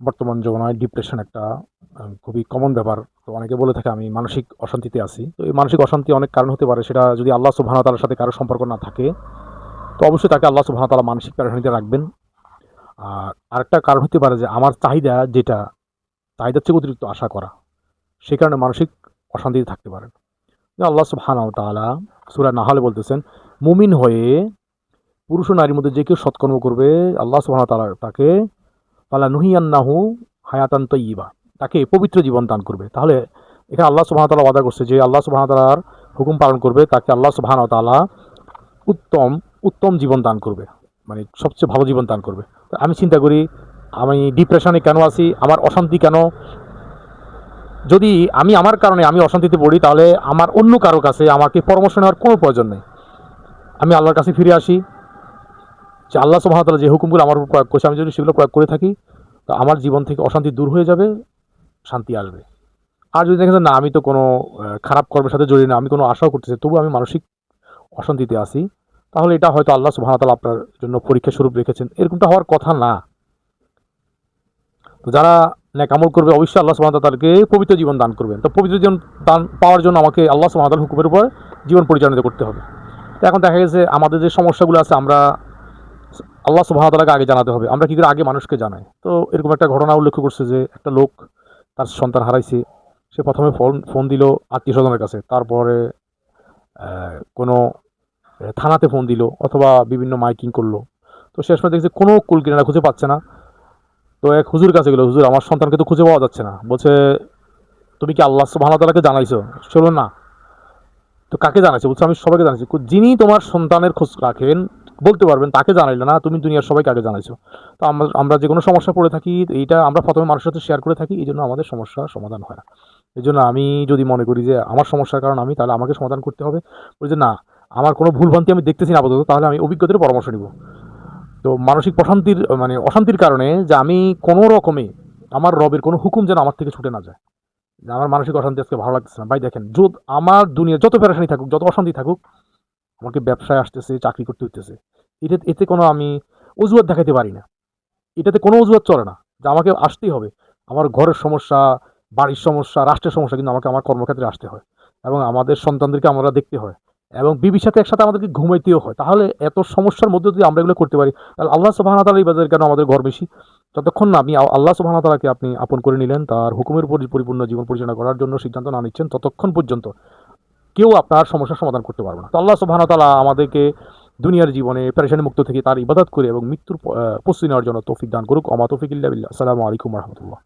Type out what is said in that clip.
বর্তমান জমানায় ডিপ্রেশন একটা খুবই কমন ব্যাপার। তো অনেকে বলে থাকে আমি মানসিক অশান্তিতে আছি। তো এই মানসিক অশান্তি অনেক কারণ হতে পারে। সেটা যদি আল্লাহ সুবহানাহু ওয়া তাআলার সাথে কারো সম্পর্ক না থাকে, তো অবশ্যই তাকে আল্লাহ সুবহানাহু ওয়া তাআলা মানসিক পেরেশানিতে রাখবেন। আর আরেকটা কারণ হতে পারে যে আমার চাহিদা যেটা, চাহিদার চেয়ে অতিরিক্ত আশা করা। সে কারণে মানসিক অশান্তিতে থাকতে পারেন। যে আল্লাহ সুবহানাহু ওয়া তাআলা সূরা নাহলে বলতেছেন, মুমিন হয়ে পুরুষ ও নারীর মধ্যে যে কেউ সৎকর্ম করবে, আল্লাহ সুবহানাহু ওয়া তাআলা তাকে ফালানুহিয়ান্নাহু হায়াতান তাইয়্যিবা, তাকে পবিত্র জীবন দান করবে। তাহলে এখানে আল্লাহ সুবহানাহু ওয়া তাআলা ওয়াদা করছে যে আল্লাহ সুবহানাহু ওয়া তাআলার হুকুম পালন করবে, তাকে আল্লাহ সুবহানাহু ওয়া তাআলা উত্তম উত্তম জীবন দান করবে, মানে সবচেয়ে ভালো জীবন দান করবে। তো আমি চিন্তা করি, আমি ডিপ্রেশনে কেন আছি, আমার অশান্তি কেন? যদি আমি আমার কারণে আমি অশান্তিতে পড়ি, তাহলে আমার অন্য কারো কাছে আমাকে পরামর্শ নেওয়ার কোনো প্রয়োজন নেই। আমি আল্লাহর কাছে ফিরে আসি, যে আল্লাহ সুবহানাহু ওয়া তাআলা যে হুকুমগুলো আমার উপর প্রয়োগ করছে, আমি যদি সেগুলো প্রয়োগ করে থাকি, তো আমার জীবন থেকে অশান্তি দূর হয়ে যাবে, শান্তি আসবে। আর যদি দেখেন যে না, আমি তো কোনো খারাপ কর্মের সাথে জড়িয়ে না, আমি কোনো আশাও করতেছি, তবু আমি মানসিক অশান্তিতে আছি, তাহলে এটা হয়তো আল্লাহ সুবহানাহু ওয়া তাআলা আপনার জন্য পরীক্ষা স্বরূপ রেখেছেন। এরকমটা হওয়ার কথা না। তো যারা নেক আমল করবে, অবশ্যই আল্লাহ সুবহানাহু ওয়া তাআলা তাদেরকে পবিত্র জীবন দান করবেন। তো পবিত্র জীবন দান পাওয়ার জন্য আমাকে আল্লাহ সুবহানাহু ওয়া তাআলার হুকুমের উপর জীবন পরিচালিত করতে হবে। তো এখন দেখা গেছে আমাদের যে সমস্যাগুলো আছে, আমরা আল্লাহ সুবহানাহু ওয়া তাআলাকে আগে জানাতে হবে। আমরা কি করে আগে মানুষকে জানাই? তো এরকম একটা ঘটনা উল্লেখ করছে যে একটা লোক তার সন্তান হারাইছে। সে প্রথমে ফোন দিল আত্মীয়স্বজনের কাছে। তারপরে কোনো থানাতে ফোন দিল, অথবা বিভিন্ন মাইকিং করলো। তো শেষমেশ দেখছে কোনো কুল কিনারা খুঁজে পাচ্ছে না। তো এক হুজুর কাছে গেল, হুজুর আমার সন্তানকে তো খুঁজে পাওয়া যাচ্ছে না। বলছে, তুমি কি আল্লাহ সুবহানাহু ওয়া তাআলাকে জানাইছো? চলো না। তো কাকে জানাইছো? বলছে, আমি সবাইকে জানাইছি। যিনি তোমার সন্তানের খোঁজ রাখেন, বলতে পারবেন, তাকে জানাইলে না, তুমি দুনিয়ার সবাইকে আগে জানাইছো। তো আমরা আমরা যে কোনো সমস্যা পড়ে থাকি, এইটা আমরা প্রথমে মানুষের সাথে শেয়ার করে থাকি, এই জন্য আমাদের সমস্যার সমাধান হয় না। এই জন্য আমি যদি মনে করি যে আমার সমস্যার কারণ আমি, তাহলে আমাকে সমাধান করতে হবে। বলি যে না, আমার কোনো ভুলভ্রান্তি আমি দেখতেছি না আপাতত, তাহলে আমি অভিজ্ঞতার পরামর্শ নিব। তো মানসিক প্রশান্তির মানে অশান্তির কারণে যে আমি কোনো রকমে আমার রবের কোনো হুকুম যেন আমার থেকে ছুটে না যায়, যে আমার মানসিক অশান্তি আজকে ভালো লাগতেছে না। ভাই দেখেন, আমার দুনিয়া যত পেরেশানি থাকুক, যত অশান্তি থাকুক, আমাকে ব্যবসায় আসতেছে, চাকরি করতে হইতেছে, এতে কোনো আমি অজুহাত দেখাইতে পারি না। এটাতে কোনো অজুহাত চলে না, যে আমাকে আসতেই হবে। আমার ঘরের সমস্যা, বাড়ির সমস্যা, রাষ্ট্রের সমস্যা, কিন্তু আমাকে আমার কর্মক্ষেত্রে আসতে হয়, এবং আমাদের সন্তানদেরকে আমরা দেখতে হয়, এবং বিবির সাথে একসাথে আমাদেরকে ঘুমাইতেও হয়। তাহলে এত সমস্যার মধ্যে যদি আমরা এগুলো করতে পারি, তাহলে আল্লাহ সুবহানাহু ওয়া তাআলা এই বাজারে কেন আমাদের ঘর বেশি? যতক্ষণ না আপনি আল্লাহ সুবহানাহু ওয়া তাআলাকে আপনি আপন করে নিলেন, তার হুকুমের উপর পরিপূর্ণ জীবন পরিচালনা করার জন্য সিদ্ধান্ত না নিচ্ছেন, ততক্ষণ পর্যন্ত কেউ আপনার সমস্যার সমাধান করতে পারবে না। তো আল্লাহ সুবহানাহু ওয়া তাআলা আমাদেরকে দুনিয়ার জীবনে পেরেশানি মুক্ত থেকে তার ইবাদত করে এবং মৃত্যুর প্রস্তুতি নেওয়ার জন্য তৌফিক দান করুক। ওয়া মা তৌফিক ইল্লা বিল্লাহ। আসসালামু আলাইকুম ওয়া রাহমাতুল্লাহ।